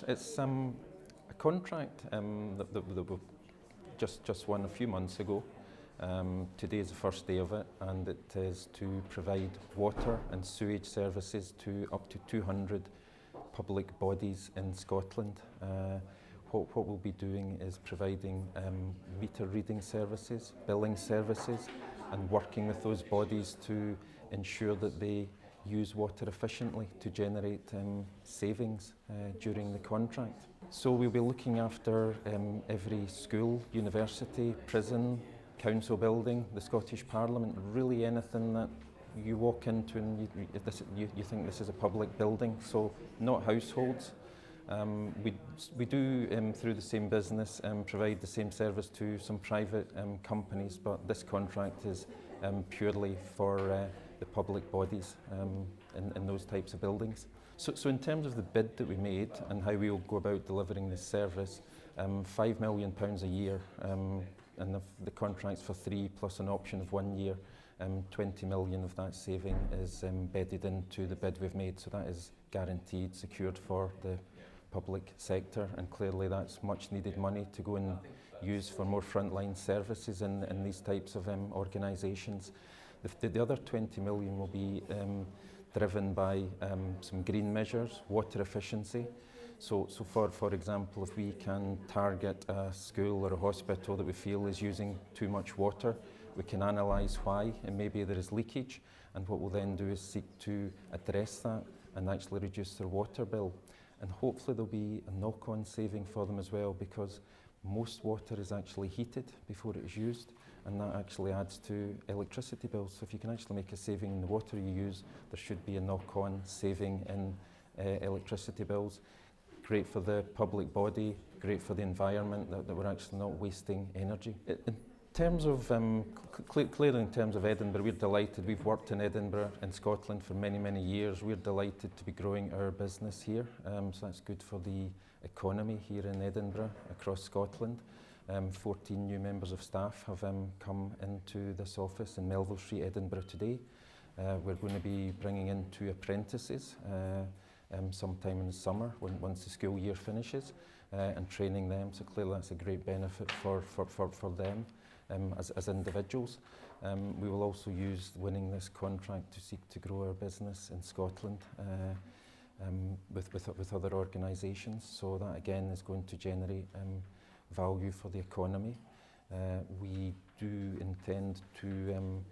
It's a contract that we've just won a few months ago. Today is the first day of it, and it is to provide water and sewage services to up to 200 public bodies in Scotland. What we'll be doing is providing meter reading services, billing services, and working with those bodies to ensure that they use water efficiently to generate savings during the contract. So we'll be looking after every school, university, prison, council building, the Scottish Parliament, really anything that you walk into and you think this is a public building, so not households. We do, through the same business, provide the same service to some private companies, but this contract is purely for the public bodies in those types of buildings. So in terms of the bid that we made and how we will go about delivering this service, £5 million a year, and the contract's for 3 plus an option of 1 year. 20 million of that saving is embedded into the bid we've made, so that is guaranteed, secured for the public sector, and clearly that's much needed money to go and use for more frontline services in these types of organisations. The other 20 million will be driven by some green measures, water efficiency. So for example, if we can target a school or a hospital that we feel is using too much water, we can analyse why, and maybe there is leakage, and what we'll then do is seek to address that and actually reduce their water bill. And hopefully there'll be a knock-on saving for them as well, because most water is actually heated before it is used, and that actually adds to electricity bills. So if you can actually make a saving in the water you use, there should be a knock-on saving in electricity bills. Great for the public body, great for the environment, that we're actually not wasting energy. In terms of, clearly in terms of Edinburgh, we're delighted. We've worked in Edinburgh in Scotland for many, many years. We're delighted to be growing our business here. So that's good for the economy here in Edinburgh, across Scotland. 14 new members of staff have come into this office in Melville Street, Edinburgh today. We're going to be bringing in 2 apprentices sometime in the summer, once the school year finishes, and training them. So clearly that's a great benefit for them as individuals. We will also use winning this contract to seek to grow our business in Scotland with other organisations. So that again is going to generate value for the economy. We do intend to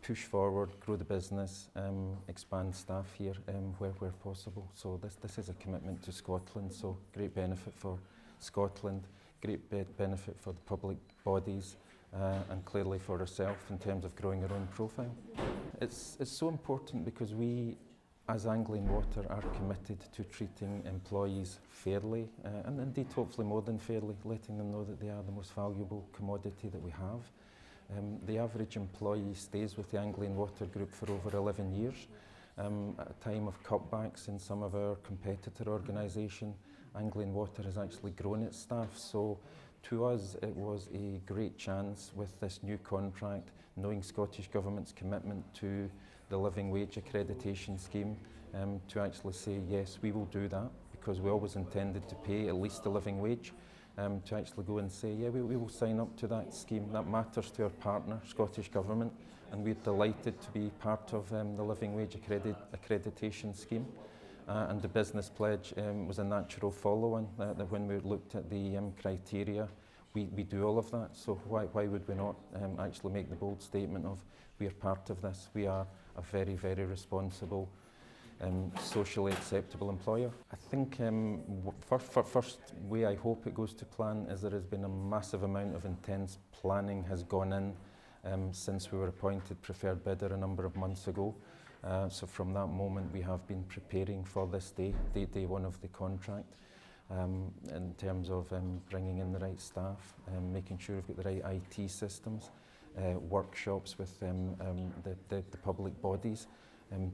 push forward, grow the business, expand staff here where possible. So this is a commitment to Scotland, so great benefit for Scotland, great benefit for the public bodies, and clearly for ourselves in terms of growing our own profile. It's so important because we, as Anglian Water, are committed to treating employees fairly, and indeed hopefully more than fairly, letting them know that they are the most valuable commodity that we have. The average employee stays with the Anglian Water Group for over 11 years. At a time of cutbacks in some of our competitor organisation, Anglian Water has actually grown its staff. So to us it was a great chance with this new contract, knowing Scottish Government's commitment to the living wage accreditation scheme, to actually say yes, we will do that, because we always intended to pay at least a living wage. To actually go and say, yeah, we will sign up to that scheme. That matters to our partner, Scottish Government, and we're delighted to be part of the Living Wage Accreditation Scheme. And the business pledge was a natural follow-on, that when we looked at the criteria, we do all of that. So why would we not actually make the bold statement of, we are part of this, we are a very, very responsible, socially acceptable employer. I think first way I hope it goes to plan is there has been a massive amount of intense planning has gone in since we were appointed preferred bidder a number of months ago. So from that moment we have been preparing for this day one of the contract, in terms of bringing in the right staff, making sure we've got the right IT systems, workshops with the public bodies,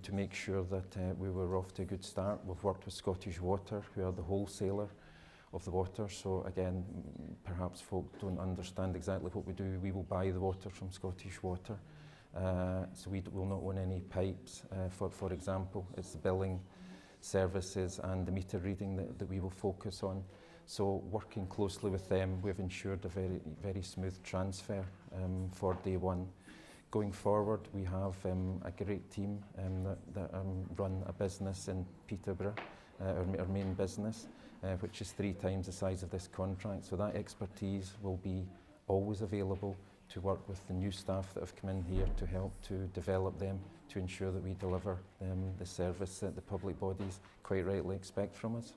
to make sure that we were off to a good start. We've worked with Scottish Water, who are the wholesaler of the water. So again, perhaps folk don't understand exactly what we do. We will buy the water from Scottish Water. So we will not own any pipes, for example. It's the billing services and the meter reading that we will focus on. So working closely with them, we've ensured a very smooth transfer for day one. Going forward, we have a great team that run a business in Peterborough, our main business, which is 3 times the size of this contract. So that expertise will be always available to work with the new staff that have come in here to help to develop them, to ensure that we deliver the service that the public bodies quite rightly expect from us.